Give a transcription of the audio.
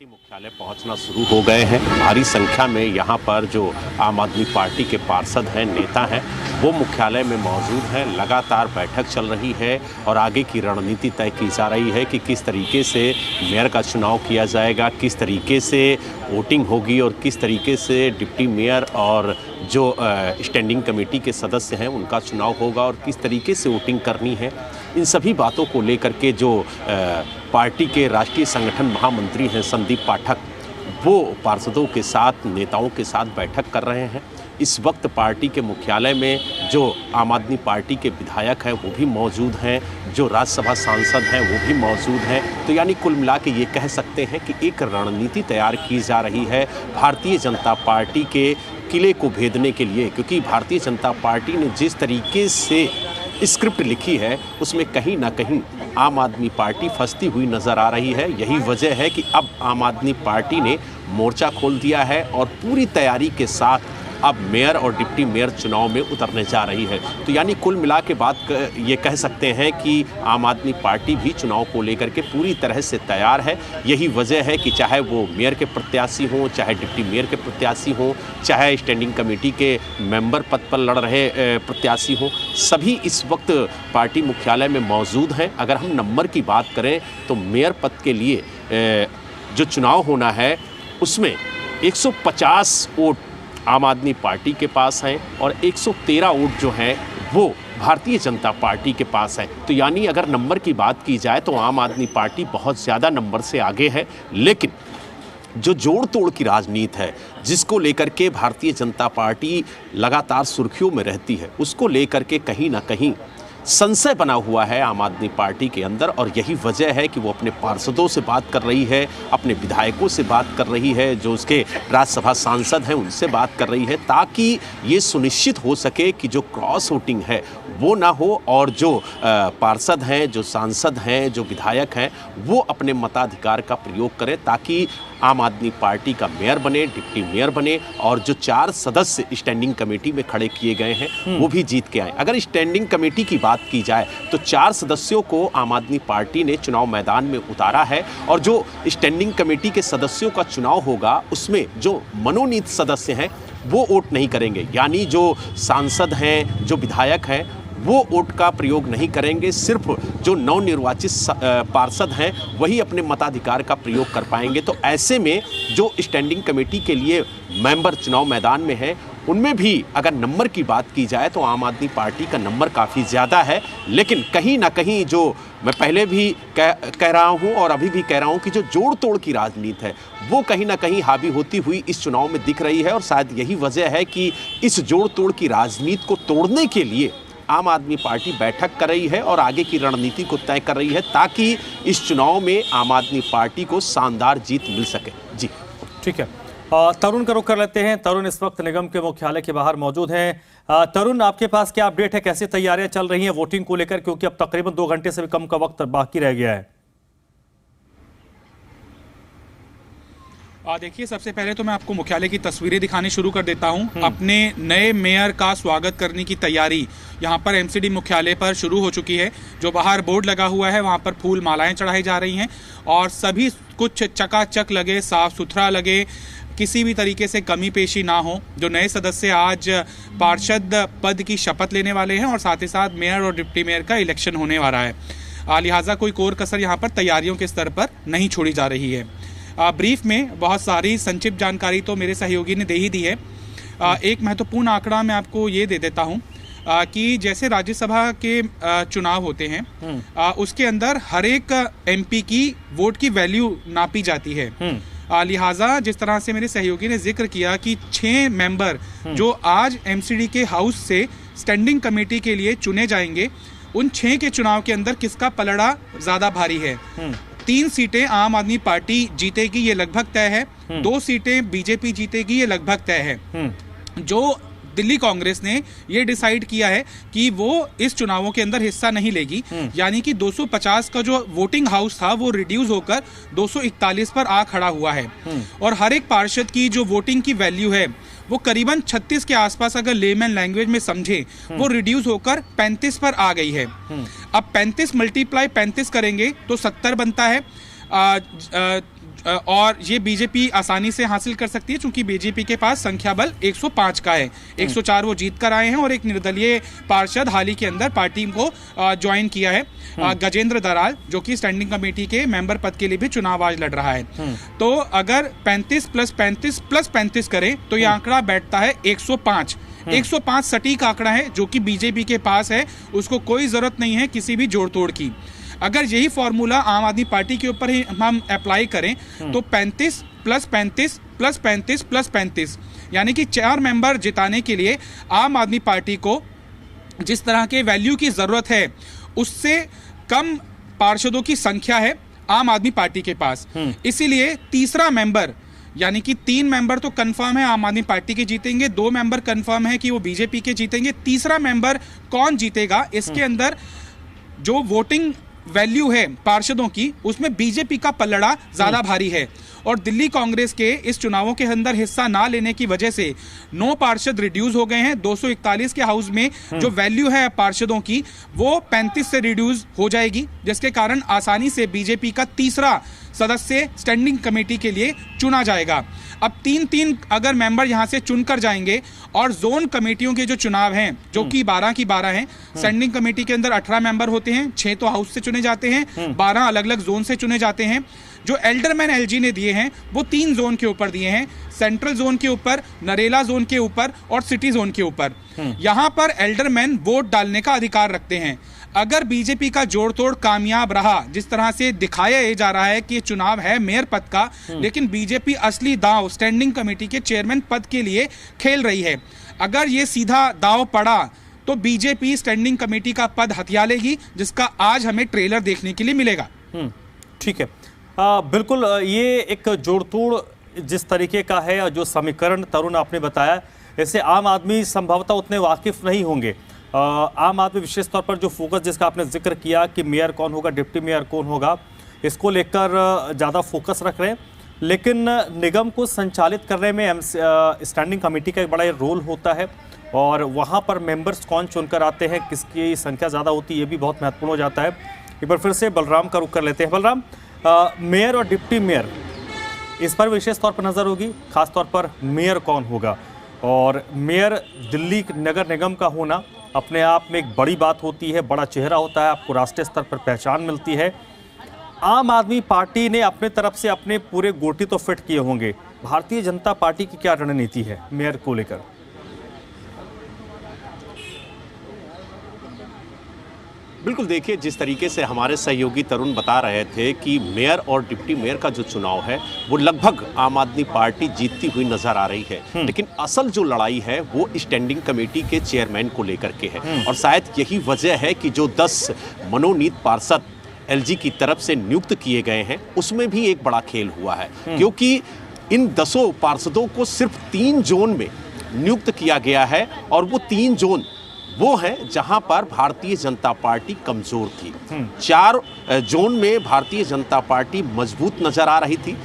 Party मुख्यालय पहुंचना शुरू हो गए हैं। भारी संख्या में यहां पर जो आम आदमी पार्टी के पार्षद हैं, नेता हैं, वो मुख्यालय में मौजूद हैं। लगातार बैठक चल रही है और आगे की रणनीति तय की जा रही है कि किस तरीके से मेयर का चुनाव किया जाएगा, किस तरीके से वोटिंग होगी और किस तरीके से डिप्टी मेयर और जो स्टैंडिंग कमेटी के सदस्य हैं उनका चुनाव होगा और किस तरीके से वोटिंग करनी है। इन सभी बातों को लेकर के जो पार्टी के राष्ट्रीय संगठन महामंत्री हैं संदीप पाठक, वो पार्षदों के साथ, नेताओं के साथ बैठक कर रहे हैं। इस वक्त पार्टी के मुख्यालय में जो आम आदमी पार्टी के विधायक हैं वो भी मौजूद हैं, जो राज्यसभा सांसद हैं वो भी मौजूद हैं। तो यानी कुल मिला के ये कह सकते हैं कि एक रणनीति तैयार की जा रही है भारतीय जनता पार्टी के किले को भेदने के लिए, क्योंकि भारतीय जनता पार्टी ने जिस तरीके से स्क्रिप्ट लिखी है उसमें कहीं ना कहीं आम आदमी पार्टी फंसती हुई नज़र आ रही है। यही वजह है कि अब आम आदमी पार्टी ने मोर्चा खोल दिया है और पूरी तैयारी के साथ अब मेयर और डिप्टी मेयर चुनाव में उतरने जा रही है। तो यानी कुल मिला के बात ये कह सकते हैं कि आम आदमी पार्टी भी चुनाव को लेकर के पूरी तरह से तैयार है। यही वजह है कि चाहे वो मेयर के प्रत्याशी हों, चाहे डिप्टी मेयर के प्रत्याशी हों, चाहे स्टैंडिंग कमेटी के मेंबर पद पर लड़ रहे प्रत्याशी हों, सभी इस वक्त पार्टी मुख्यालय में मौजूद हैं। अगर हम नंबर की बात करें तो मेयर पद के लिए जो चुनाव होना है उसमें 150 वोट आम आदमी पार्टी के पास हैं और 113 वोट जो हैं वो भारतीय जनता पार्टी के पास है। तो यानी अगर नंबर की बात की जाए तो आम आदमी पार्टी बहुत ज़्यादा नंबर से आगे है, लेकिन जो जोड़ तोड़ की राजनीति है जिसको लेकर के भारतीय जनता पार्टी लगातार सुर्खियों में रहती है, उसको लेकर के कहीं ना कहीं संशय बना हुआ है आम आदमी पार्टी के अंदर। और यही वजह है कि वो अपने पार्षदों से बात कर रही है, अपने विधायकों से बात कर रही है, जो उसके राज्यसभा सांसद हैं उनसे बात कर रही है, ताकि ये सुनिश्चित हो सके कि जो क्रॉस वोटिंग है वो ना हो और जो पार्षद हैं, जो सांसद हैं, जो विधायक हैं, वो अपने मताधिकार का प्रयोग करें ताकि आम आदमी पार्टी का मेयर बने, डिप्टी मेयर बने और जो 4 सदस्य स्टैंडिंग कमेटी में खड़े किए गए हैं वो भी जीत के आए। अगर स्टैंडिंग कमेटी की बात की जाए तो 4 सदस्यों को आम आदमी पार्टी ने चुनाव मैदान में उतारा है और जो स्टैंडिंग कमेटी के सदस्यों का चुनाव होगा उसमें जो मनोनीत सदस्य हैं वो वोट नहीं करेंगे। यानी जो सांसद हैं, जो विधायक हैं, वो वोट का प्रयोग नहीं करेंगे। सिर्फ जो नवनिर्वाचित पार्षद हैं वही अपने मताधिकार का प्रयोग कर पाएंगे। तो ऐसे में जो स्टैंडिंग कमेटी के लिए मेंबर चुनाव मैदान में हैं उनमें भी अगर नंबर की बात की जाए तो आम आदमी पार्टी का नंबर काफ़ी ज़्यादा है, लेकिन कहीं ना कहीं जो मैं पहले भी कह रहा हूं और अभी भी कह रहा हूं कि जो जोड़ तोड़ की राजनीति है वो कहीं ना कहीं हावी होती हुई इस चुनाव में दिख रही है। और शायद यही वजह है कि इस जोड़ तोड़ की राजनीति को तोड़ने के लिए आम आदमी पार्टी बैठक कर रही है और आगे की रणनीति को तय कर रही है ताकि इस चुनाव में आम आदमी पार्टी को शानदार जीत मिल सके। जी ठीक है, तरुण का रुख कर लेते हैं। तरुण इस वक्त निगम के मुख्यालय के बाहर मौजूद हैं। तरुण, आपके पास क्या अपडेट है, कैसी तैयारियां चल रही हैं वोटिंग को लेकर, क्योंकि अब तकरीबन 2 घंटे से भी कम का वक्त बाकी रह गया है? देखिए, सबसे पहले तो मैं आपको मुख्यालय की तस्वीरें दिखानी शुरू कर देता हूं। अपने नए मेयर का स्वागत करने की तैयारी यहां पर एमसीडी मुख्यालय पर शुरू हो चुकी है। जो बाहर बोर्ड लगा हुआ है वहां पर फूल मालाएं चढ़ाई जा रही हैं और सभी कुछ चकाचक लगे, साफ सुथरा लगे, किसी भी तरीके से कमी पेशी ना हो। जो नए सदस्य आज पार्षद पद की शपथ लेने वाले हैं और साथ ही साथ मेयर और डिप्टी मेयर का इलेक्शन होने वाला है, लिहाजा कोई कोर कसर यहाँ पर तैयारियों के स्तर पर नहीं छोड़ी जा रही है। ब्रीफ में बहुत सारी संक्षिप्त जानकारी तो मेरे सहयोगी ने दे ही दी है। एक महत्वपूर्ण आंकड़ा मैं आपको ये दे देता हूँ कि जैसे राज्यसभा के चुनाव होते हैं उसके अंदर हर एक एमपी की वोट की वैल्यू नापी जाती है। लिहाजा जिस तरह से मेरे सहयोगी ने जिक्र किया कि 6 मेंबर जो आज एमसीडी के हाउस से स्टैंडिंग कमेटी के लिए चुने जाएंगे, उन 6 के चुनाव के अंदर किसका पलड़ा ज्यादा भारी है। 3 सीटें आम आदमी पार्टी जीतेगी, ये लगभग तय है। 2 सीटें बीजेपी जीतेगी, ये लगभग तय है। जो दिल्ली कांग्रेस ने ये डिसाइड किया है कि वो इस चुनावों के अंदर हिस्सा नहीं लेगी, यानी कि 250 का जो वोटिंग हाउस था वो रिड्यूस होकर 241 पर आ खड़ा हुआ है। और हर एक पार्षद की जो वोटिंग की वैल्यू है वो करीबन 36 के आसपास, अगर लेमैन लैंग्वेज में समझे, वो रिड्यूस होकर 35 पर आ गई है। अब 35 मल्टीप्लाई 35 करेंगे तो 70 बनता है। और ये बीजेपी आसानी से हासिल कर सकती है, क्योंकि बीजेपी के पास संख्या बल 105 का है। 104 वो जीत कर आए हैं और एक निर्दलीय पार्षद हाल ही के अंदर पार्टी को ज्वाइन किया है, गजेंद्र दराल, जो कि स्टैंडिंग कमेटी के मेंबर पद के लिए भी चुनाव आज लड़ रहा है। तो अगर 35 + 35 + 35 करें तो ये आंकड़ा बैठता है 105। 105 सटीक आंकड़ा है जो कि बीजेपी के पास है, उसको कोई जरूरत नहीं है किसी भी जोड़ तोड़ की। अगर यही फॉर्मूला आम आदमी पार्टी के ऊपर ही हम अप्लाई करें तो 35 + 35 + 35 + 35 यानी कि 4 मेंबर जिताने के लिए आम आदमी पार्टी को जिस तरह के वैल्यू की जरूरत है उससे कम पार्षदों की संख्या है आम आदमी पार्टी के पास। इसीलिए तीसरा मेंबर यानी कि 3 मेंबर तो कंफर्म है आम आदमी पार्टी के जीतेंगे, 2 मेंबर कंफर्म है कि वो बीजेपी के जीतेंगे। तीसरा मेंबर कौन जीतेगा, इसके अंदर जो वोटिंग वैल्यू है पार्षदों की उसमें बीजेपी का पलड़ा ज्यादा भारी है। और दिल्ली कांग्रेस के इस चुनावों के अंदर हिस्सा ना लेने की वजह से 9 पार्षद रिड्यूस हो गए हैं। 241 के हाउस में जो वैल्यू है पार्षदों की वो 35 से रिड्यूस हो जाएगी, जिसके कारण आसानी से बीजेपी का तीसरा सदस्य स्टैंडिंग कमेटी के लिए चुना जाएगा। अब 3-3 अगर मेंबर यहां से चुनकर जाएंगे और जोन कमेटियों के जो चुनाव हैं जो कि 12 की 12 हैं, स्टैंडिंग कमेटी के अंदर 18 मेंबर होते हैं, 6 तो हाउस से चुने जाते हैं, 12 अलग अलग जोन से चुने जाते हैं। जो एल्डरमैन एलजी ने दिए हैं वो 3 जोन के ऊपर दिए हैं, सेंट्रल जोन के ऊपर, नरेला जोन के ऊपर और सिटी जोन के ऊपर। यहां पर एल्डरमैन वोट डालने का अधिकार रखते हैं। अगर बीजेपी का जोड़ तोड़ कामयाब रहा, जिस तरह से दिखाया जा रहा है कि चुनाव है मेयर पद का, लेकिन बीजेपी असली दांव स्टैंडिंग कमेटी के चेयरमैन पद के लिए खेल रही है। अगर ये सीधा दांव पड़ा तो बीजेपी स्टैंडिंग कमेटी का पद हथिया लेगी, जिसका आज हमें ट्रेलर देखने के लिए मिलेगा। ठीक है, बिल्कुल ये एक जोड़ तोड़ जिस तरीके का है, जो समीकरण तरुण आपने बताया, इससे आम आदमी संभवतः उतने वाकिफ नहीं होंगे। आम आदमी विशेष तौर पर जो फोकस जिसका आपने जिक्र किया कि मेयर कौन होगा, डिप्टी मेयर कौन होगा, इसको लेकर ज़्यादा फोकस रख रहे हैं। लेकिन निगम को संचालित करने में स्टैंडिंग कमेटी का एक बड़ा रोल होता है और वहाँ पर मेंबर्स कौन चुनकर आते हैं, किसकी संख्या ज़्यादा होती है, ये भी बहुत महत्वपूर्ण हो जाता है। एक बार फिर से बलराम का रुख कर लेते हैं। बलराम, मेयर और डिप्टी मेयर इस पर विशेष तौर पर नज़र होगी, खासतौर पर मेयर कौन होगा। और मेयर दिल्ली नगर निगम का होना अपने आप में एक बड़ी बात होती है, बड़ा चेहरा होता है, आपको राष्ट्रीय स्तर पर पहचान मिलती है। आम आदमी पार्टी ने अपने तरफ से अपने पूरे गोटी तो फिट किए होंगे, भारतीय जनता पार्टी की क्या रणनीति है मेयर को लेकर? बिल्कुल, देखिए जिस तरीके से हमारे सहयोगी तरुण बता रहे थे कि मेयर और डिप्टी मेयर का जो चुनाव है वो लगभग आम आदमी पार्टी जीतती हुई नजर आ रही है, लेकिन असल जो लड़ाई है वो स्टैंडिंग कमेटी के चेयरमैन को लेकर के है। और शायद यही वजह है कि जो 10 मनोनीत पार्षद एलजी की तरफ से नियुक्त किए गए हैं उसमें भी एक बड़ा खेल हुआ है, क्योंकि इन 10 पार्षदों को सिर्फ 3 जोन में नियुक्त किया गया है और वो 3 जोन वो है जहां पर भारतीय जनता पार्टी कमजोर थी। 4 जोन में भारतीय जनता पार्टी मजबूत नजर आ रही थी।